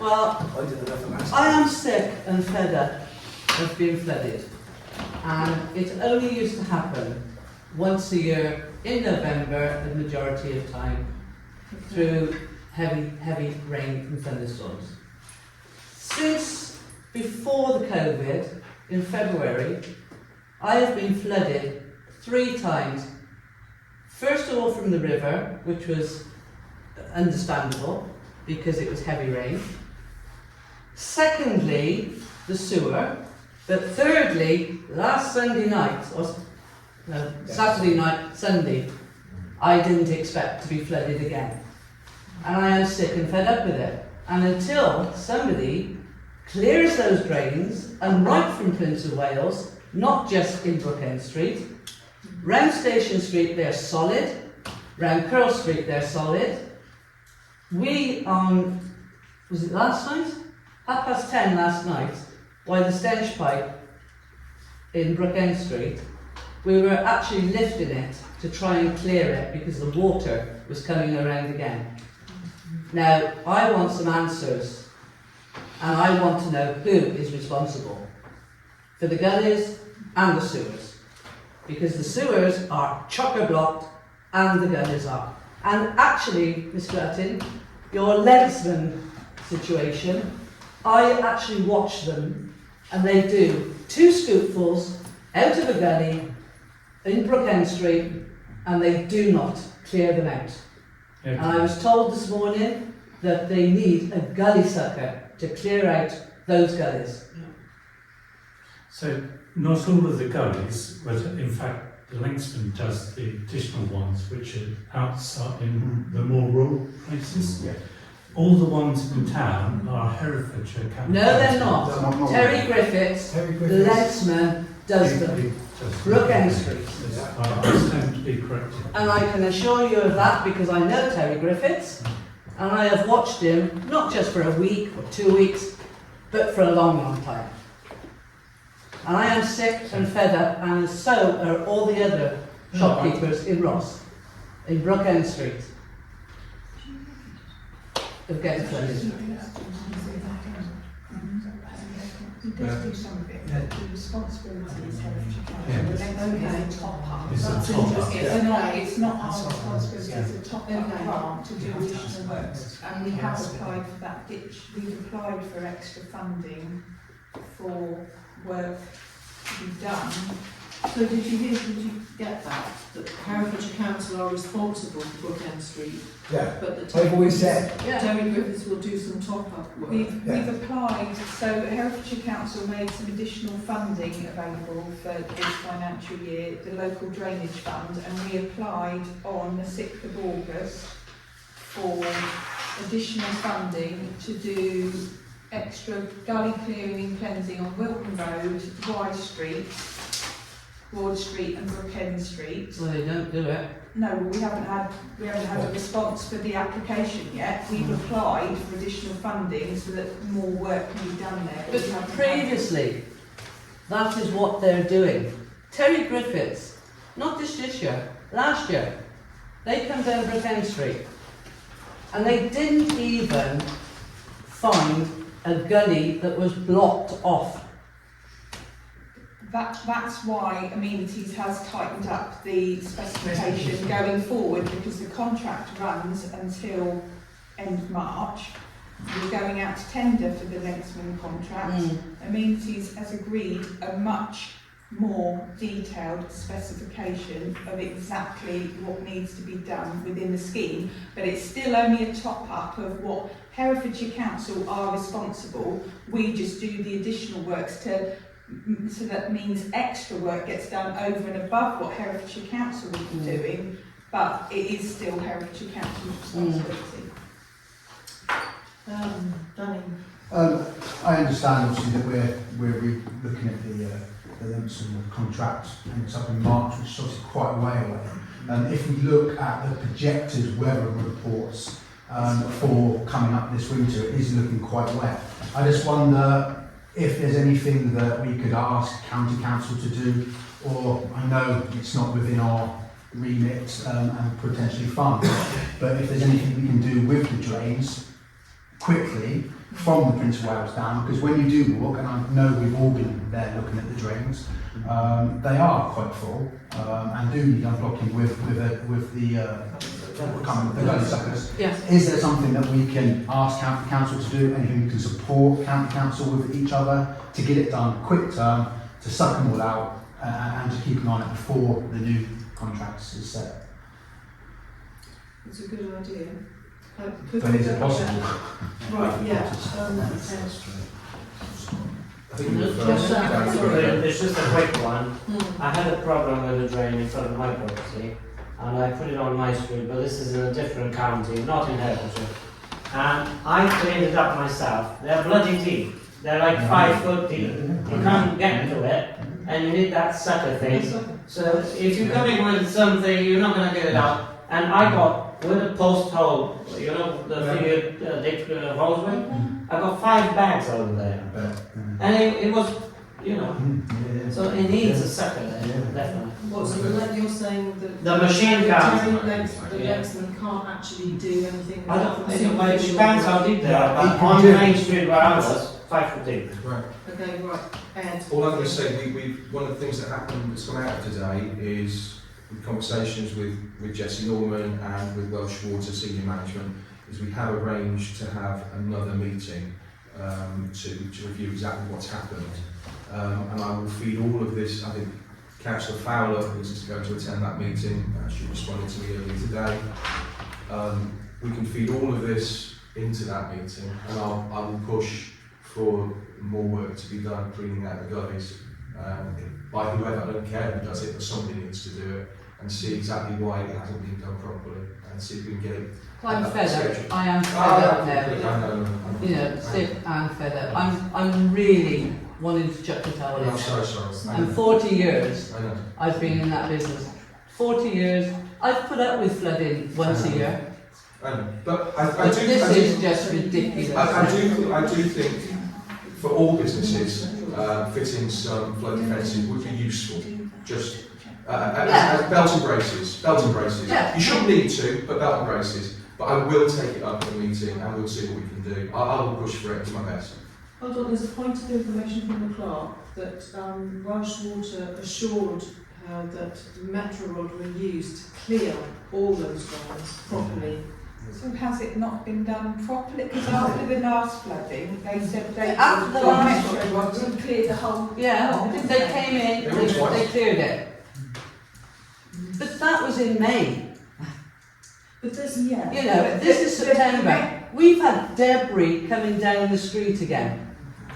Well, I am sick and fed up of being flooded, and it only used to happen once a year in November, the majority of time, through heavy rain and thunderstorms. Since before the COVID, in February, I have been flooded 3 times. First of all from the river, which was understandable because it was heavy rain. Secondly, the sewer. But thirdly, last Sunday night, or no, Saturday night, Sunday, I didn't expect to be flooded again. And I am sick and fed up with it. And until somebody clears those drains, and right from Prince of Wales, not just in Brookend Street, round Station Street they're solid, round Curl Street they're solid. We was it last night? 10:30 last night, by the stench pipe in Brookend Street, we were actually lifting it to try and clear it because the water was coming around again. Now, I want some answers, and I want to know who is responsible for the gullies and the sewers, because the sewers are chocker-blocked and the gullies are. And actually, Miss Glatton, your Legsman situation, I actually watch them, and they do 2 scoopfuls out of a gully in Brookend Street, and they do not clear them out. Okay. And I was told this morning that they need a gully sucker to clear out those gullies. So not all of the gullies, but in fact the Linksman does the additional ones which are outside in the more rural places. Yeah. All the ones in town are Herefordshire Council. No, they're not. Terry Griffiths, the Legsman, does them. Brookend Street. I stand to be corrected. And I can assure you of that because I know Terry Griffiths, and I have watched him not just for a week or 2 weeks, but for a long time. And I am sick and fed up, and so are all the other shopkeepers in Ross, in Brookend Street, of getting flooded. He does do some of it, but the responsibility is Herefordshire Council. They don't top up. It's a top up. It's not our responsibility, it's a top up grant to do additional works. And we have applied for that ditch. We've applied for extra funding for work to be done. So did you get that? That Herefordshire Council are responsible for Brookend Street? Yeah, but the they've always said. Terry Griffiths will do some top-up work. We've applied, so Herefordshire Council made some additional funding available for this financial year, the local drainage fund, and we applied on the 6th of August for additional funding to do extra gully clearing and cleansing on Wilton Road, Wye Street, Broad Street and Brookend Street. Well, they don't do it. No, we haven't had a response for the application yet. We've applied for additional funding so that more work can be done there. But previously, that is what they're doing. Terry Griffiths, not just this year, last year, they come down Brookend Street, and they didn't even find a gully that was blocked off. That's why Amenities has tightened up the specification going forward, because the contract runs until end of March. We're going out to tender for the Legsman contract. Amenities has agreed a much more detailed specification of exactly what needs to be done within the scheme, but it's still only a top-up of what Herefordshire Council are responsible. We just do the additional works so that means extra work gets done over and above what Herefordshire Council would be doing, but it is still Herefordshire Council's responsibility. Danny. I understand obviously that we're looking at the Legsman contract, and it's up in March, which is obviously quite a way away. If we look at the projected weather reports for coming up this winter, it is looking quite wet. I just wonder if there's anything that we could ask County Council to do, or I know it's not within our remit and potentially funds, but if there's anything we can do with the drains quickly from the Prince of Wales down, because when you do walk, and I know we've all been there looking at the drains, they are quite full and do need unblocking with the gully suckers. Yes. Is there something that we can ask county council to do? Anything we can support county council with each other to get it done quick term, to suck them all out and to keep an eye on it before the new contracts is set? It's a good idea. But is it possible? Right, yeah. I think it's just a quick one. I had a problem with a drain in front of my property, and I put it on my street, but this is in a different county, not in Herefordshire. And I cleaned it up myself. They're bloody deep. They're like 5 foot deep. You can't get to it, and you need that sucker thing. So if you're coming with something, you're not going to get it out. And I got, with a post hole, you know, the thick hoseway, I got 5 bags over there. And it was, you know, so it needs a sucker there, definitely. What, so you're saying that The machine can't. the Lexman can't actually do anything? I don't without know, it supervision? depends how deep they are, but on Main Street where I was, 5 foot deep. Right. Okay, right. Ed. All I'm going to say, we one of the things that happened that's come out today is with conversations with Jesse Norman and with Welsh Water senior management, is we have arranged to have another meeting to review exactly what's happened. And I will feed all of this. I think Councillor Fowler is going to attend that meeting. She responded to me earlier today. We can feed all of this into that meeting, and I will push for more work to be done cleaning out the gullies by whoever. I don't care who does it, but somebody needs to do it and see exactly why it hasn't been done properly and see if we can get it. I'm fed up. I am fed up now. You know, sick and fed up. I'm really wanting to chuck the towel in. I'm sorry. And 40 years I know. I've been in that business. 40 years. I've put up with flooding once a year. I know. But But this is just ridiculous. I do think for all businesses, fitting some flood defences would be useful. Just as belt and braces. Yeah. You shouldn't need to, but belt and braces. But I will take it up in a meeting and we'll see what we can do. I will push for it to my best. Hold on, there's a point of information from the clerk that Welsh Water assured her that Metro Rod were used to clear all those drains properly. So has it not been done properly? Because after the last flooding, they said they After the last Metro Rod and cleared the whole. Yeah, they came in, they cleared it. But that was in May. But there's, You know, this is September. We've had debris coming down the street again.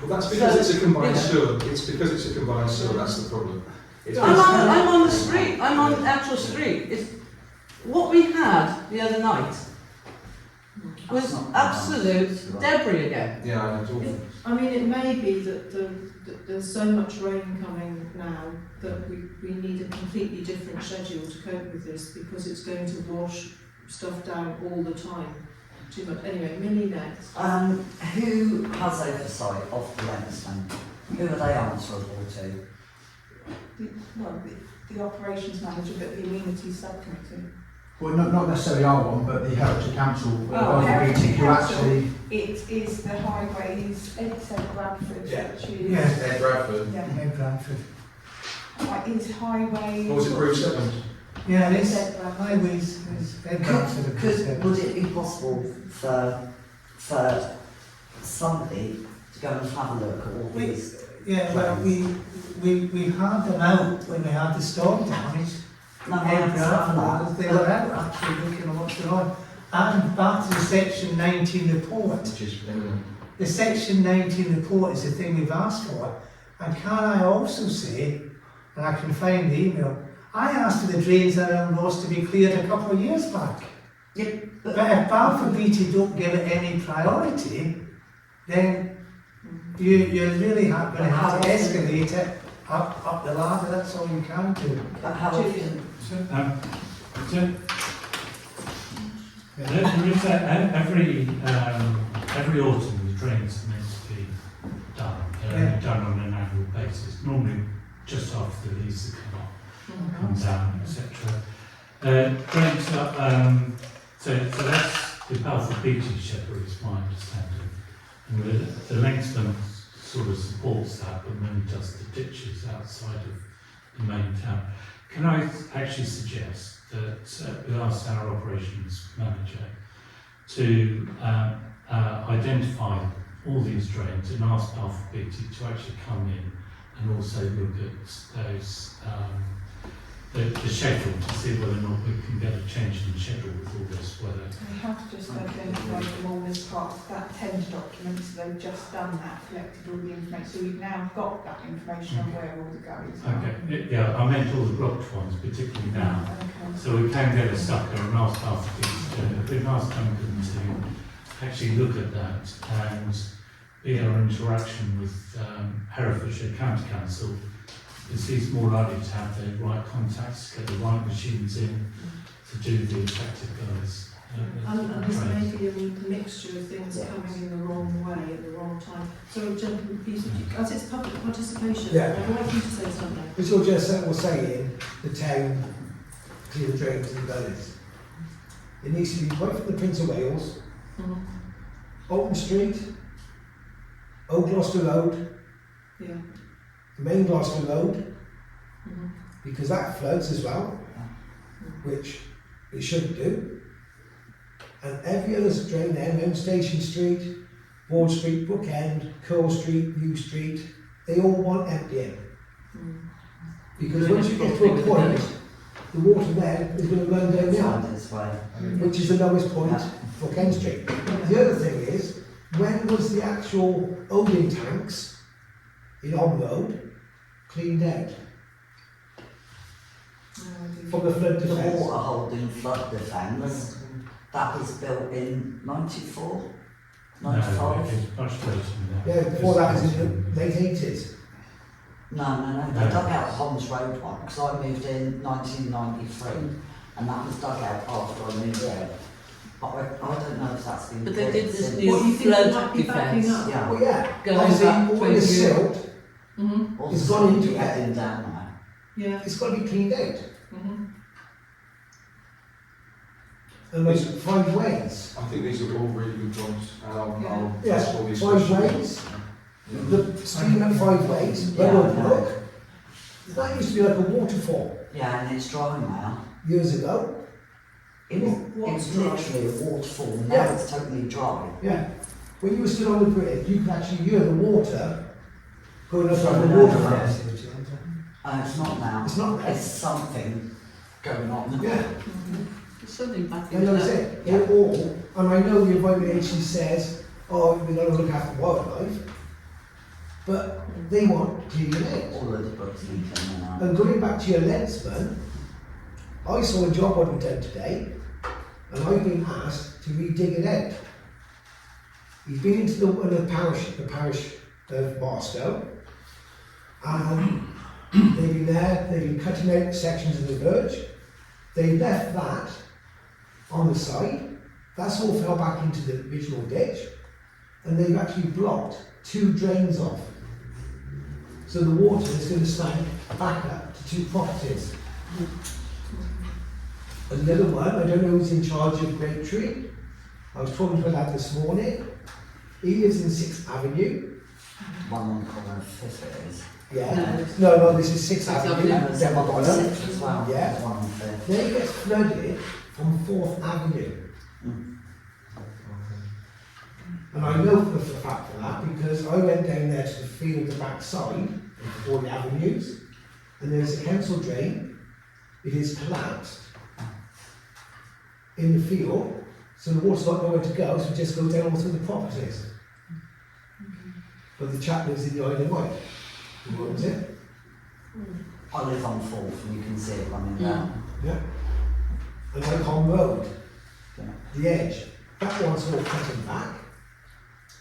Well, that's because it's a combined sewer. It's because it's a combined sewer. That's the problem. I'm on the street. I'm on the actual street. It's what we had the other night was absolute debris again. Yeah, I know. It's awful. I mean, it may be that there's so much rain coming now that we need a completely different schedule to cope with this because it's going to wash stuff down all the time. Too much. Anyway, Millie next. Who has oversight of the Lexman? Who are they answerable to? The operations manager, but the amenities subcommittee. Well, not necessarily our one, but the Herefordshire Council Herefordshire who Council. actually. It is the highways, Ed said Bradford, which is. Yes. Ed Bradford. Yeah. Bradford. Is highways. What was it, Bruce Evans? Yeah, Ed this Bradford. highways is Would it be possible for somebody to go and have a look at all these? Yeah, well, we had them out when we had the storm damage. No, I understand that. They were out actually looking at what's going on. And back to the Section 19 report. Which is imminent. The Section 19 report is the thing we've asked for. And can I also say, and I can find the email, I asked for the drains around Ross to be cleared a couple of years back. Yeah, But if Balfour BT don't give it any priority, then you're really going to have to escalate it up the ladder. That's all you can do. but how often? There is every autumn the drains are meant to be done. They're only done on an annual basis, normally just after the leaves have come down, etc. Drains are, so that's the Balfour Beatty Shepherd is my understanding. And the Langston sort of supports that, but then just the ditches outside of the main town. Can I actually suggest that we ask our operations manager to identify all these drains and ask Alpha BT to actually come in and also look at those the schedule to see whether or not we can get a change in schedule with all this weather. We have just identified them all as part of that tender document, so they've just done that, collected all the information, so we've now got that information on where all the gullies are. Okay, yeah, I meant all the blocked ones, particularly now. Okay. So we can get a sucker and ask Alpha BT to do it. We've asked Duncan to actually look at that and be our interaction with Herefordshire County Council, because he's more likely to have the right contacts, get the right machines in to do the effective guys. And there's maybe a mixture of things coming in the wrong way at the wrong time. So, gentlemen, please, as it's public participation, Yeah. I'd like you to say something. As you're just saying, the town clear the drains and the gullies. It needs to be right from the Prince of Wales, Open Street, Old Gloucester Road, Yeah. the main Gloucester Road, Mhm. because that floods as well, which it shouldn't do. And every other drain there, Mount Station Street, Ward Street, Brookend, Curl Street, New Street, they all want emptying. Because once you get to a point, the water there is going to run down the Find hill, its way. which is the lowest point for Ken Street. The other thing is, when was the actual holding tanks in On Road cleaned out from the flood The defence? water holding flood defence, that was built in 94, No, 95? it's much later than that. Yeah, before that was in the late 80s. No, they dug out Holmes Road one, because I moved in 1993, and that was dug out after I moved in. But I don't know if that's been But they built did this since. new What, you think they flood might be backing defence. up? Yeah. Well, yeah, Going obviously back all the 20 years. silt, Mm-hmm. It's gone into it. Heading down now. Yeah. it's got to be cleaned out. Mm-hmm. And there's 5 ways. I think these are all really good points, and I'll Yeah, ask all these 5 questions. ways. The stream at 5 ways, Yeah, Redwood I know. Brook. That used to be like a waterfall Yeah, and it's dry now. years ago. It was, What's it's dry? literally a waterfall, now Yeah. it's totally dry. Yeah. When you were stood on the bridge, you could actually hear the water going up on the No, waterfall. It's not now. It's not there. It's something going on. Yeah. There's something back in And like I that. said, they're all, and I know the Environment Agency says, oh, we've got to look after wildlife, but they want cleaning it. All of the books need cleaning out. And going back to your lensman, I saw a job I've done today, and I've been asked to redig it out. He's been into the parish of Barstow, and they've been there, they've been cutting out sections of the verge. They left that on the side, that's all fell back into the original ditch, and they've actually blocked 2 drains off. So the water is going to stand back up to 2 properties. Another one, I don't know who's in charge of Great Tree. I was talking to that this morning. He lives in 6th Avenue. One on the corner of Fifth it is. Yeah. No, this is 6th Sixth Avenue. Avenue. There's one on Devon. Sixth as well. Yeah. There's one on Fifth. Then it gets flooded from 4th Avenue. And I know for the fact of that because I went down there to the field, the back side of all the avenues, and there's a council drain. It is collapsed in the field, so the water's not nowhere to go, so it just goes down all through the properties. But the chap lives in the Isle of Wight. Who owns it? I live on 4th and you can see it running Yeah. down. Yeah. And like on road, Yeah. the edge, that one's all cutting back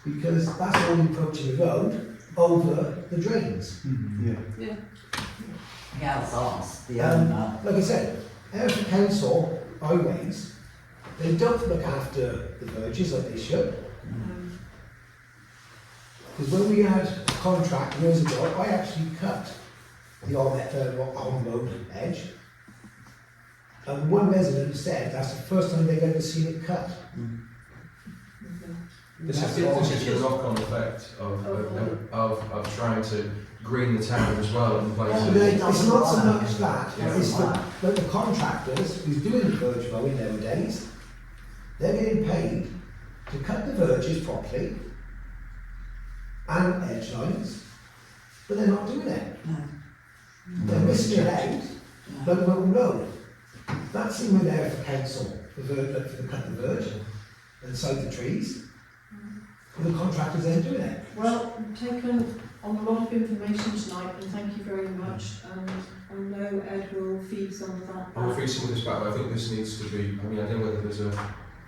because that's all approaching the road over the drains. Yeah. He has asked the Um, owner. Like I said, Hereford Council highways, they don't look after the verges like they should. Because when we had a contract years ago, I actually cut the on road edge. And one resident said that's the first time they've ever seen it cut. This is the knock-on effect of trying to green the town as well and places. It's not so much that, it's that the contractors who's doing the verge mowing nowadays, they're getting paid to cut the verges properly and edge lines, but they're not doing it. They're missing it out, but no, that's in there for council, the verge, for the cut the verge and sow the trees. The contractors ain't doing it. Well, we've taken on a lot of information tonight, and thank you very much. And I know Ed will feed some of that I'll back. feed some of this back, but I think this needs to be, I mean, I don't know whether there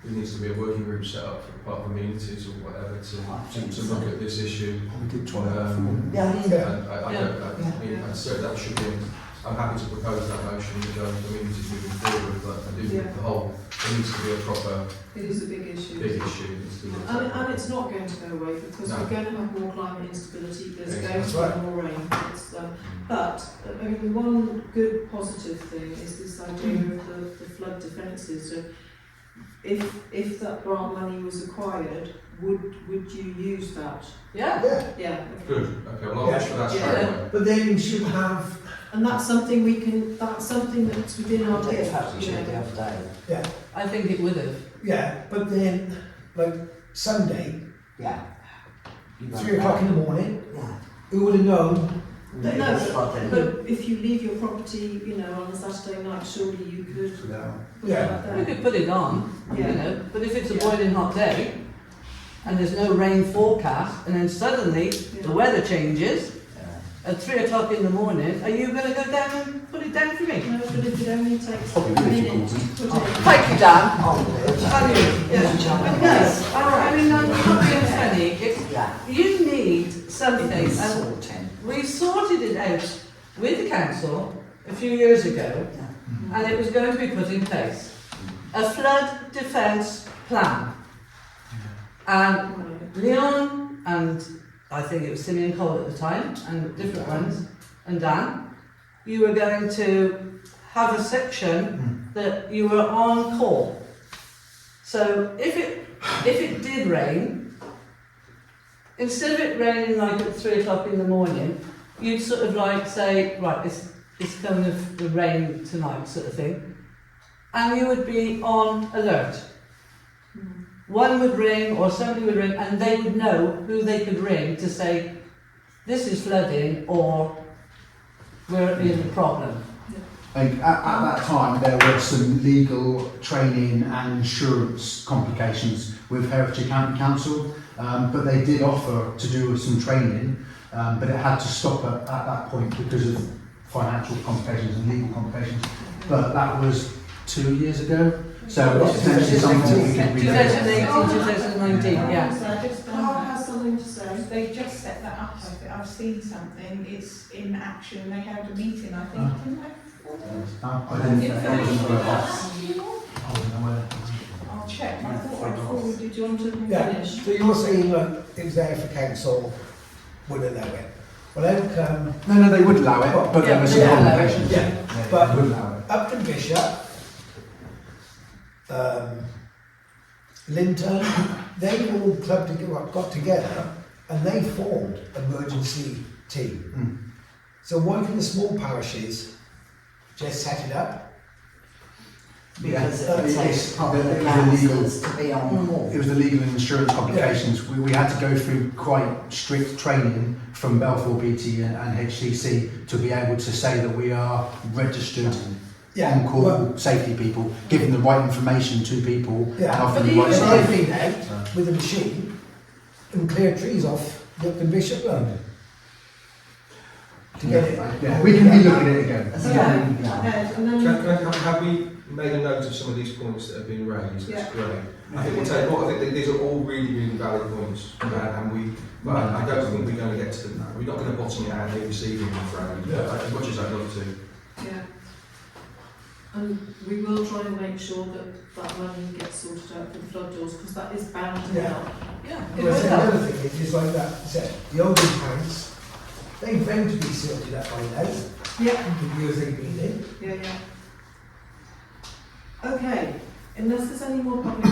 needs to be a working group set up for part of amenities or whatever to look at this issue. We did try that. And Yeah. I mean, that should be, I'm happy to propose that motion regarding amenities moving forward, but I do think there needs to be a proper, It is a big issue. big issue. It needs to be looked at. And it's not going to go away because No. we're going to have more climate instability, there's going That's to be more rain. But I mean, the one good positive thing is this idea of the flood defences. So if that grant money was acquired, would you use that? Yeah. Yeah, Yeah. Okay. Good, okay, well, I'll push for that straight Yeah. away. but then you should have, And that's something we can. That's something that's within our Dave gift. had to you check the know. other day. yeah, I think it would have. yeah, but then, like, Sunday, Yeah. 3 o'clock in the morning, Yeah. who would have known? They No, was flooding. But if you leave your property, you know, on a Saturday night, surely you could put Yeah. that We there. could put it on, Yeah. you know, but if it's a Yeah. boiling hot day and there's no rain forecast and then suddenly the weather changes Yeah. at 3 o'clock in the morning, are you going to go down and put it down for me? No, but if it only takes Probably a would if you minute called to put it. Thank you, Dan. Oh, Thank you. Yeah. Yes, I mean, I'm not being funny. It's, yeah. you need something, and Sorting. we sorted it out with the council a few years ago, and it was going to be put in place. A flood defence plan. And Leon and I think it was Simeon Cole at the time, and different ones, and Dan, you were going to have a section that you were on call. So if it did rain, instead of it raining like at 3 o'clock in the morning, you'd sort of like say, right, it's kind of the rain tonight sort of thing, and you would be on alert. One would ring or somebody would ring and they would know who they could ring to say, this is flooding or we're in a problem. Like, at that time, there was some legal training and insurance complications with Herefordshire County Council, but they did offer to do some training, but it had to stop at that point because of financial complications and legal complications. But that was 2 years ago, so it's potentially something we can 2018, 2019, yeah. Carl has something to say. They just set that up, I've seen something, it's in action, they had a meeting, I think, didn't they? I didn't I'll check, I thought I'd Or forwarded did you want to Yeah, finish? so you're saying, look, it was there for council, wouldn't allow it. Well, then, No, they would allow it, but there were some Yeah, complications. yeah, They but would allow it. Upton Bishop, Linton, they all got together and they formed emergency team. So why can the small parishes just set it up? Because Yeah. it takes It public was illegal. councillors to be on call. It was the legal and insurance complications. We had to go through quite strict training from Balfour Beatty and HCC to be able to say that we are registered on-call well, safety people, giving the right information to people and yeah. offering But the right even I've stuff. been out with a machine and cleared trees off the Upton Bishop Road. To get it. Yeah, we can relook at it again. Yeah. Ed, and then Have we made a note of some of these points that have been raised? Yeah. That's great. I think we'll take, I think these are all really, really valid points, and but I don't think we're going to get to them. We're not going to bottom it out here this evening, I'm afraid, as much as I'd love to. yeah. And we will try and make sure that that money gets sorted out for the flood doors because that is bound to Yeah. help. Yeah, it Well, would the help. other thing is like that, said, the old tanks, they bound to be sorted out by now, Yeah. the years they've been in. Yeah, yeah. Okay, unless there's any more public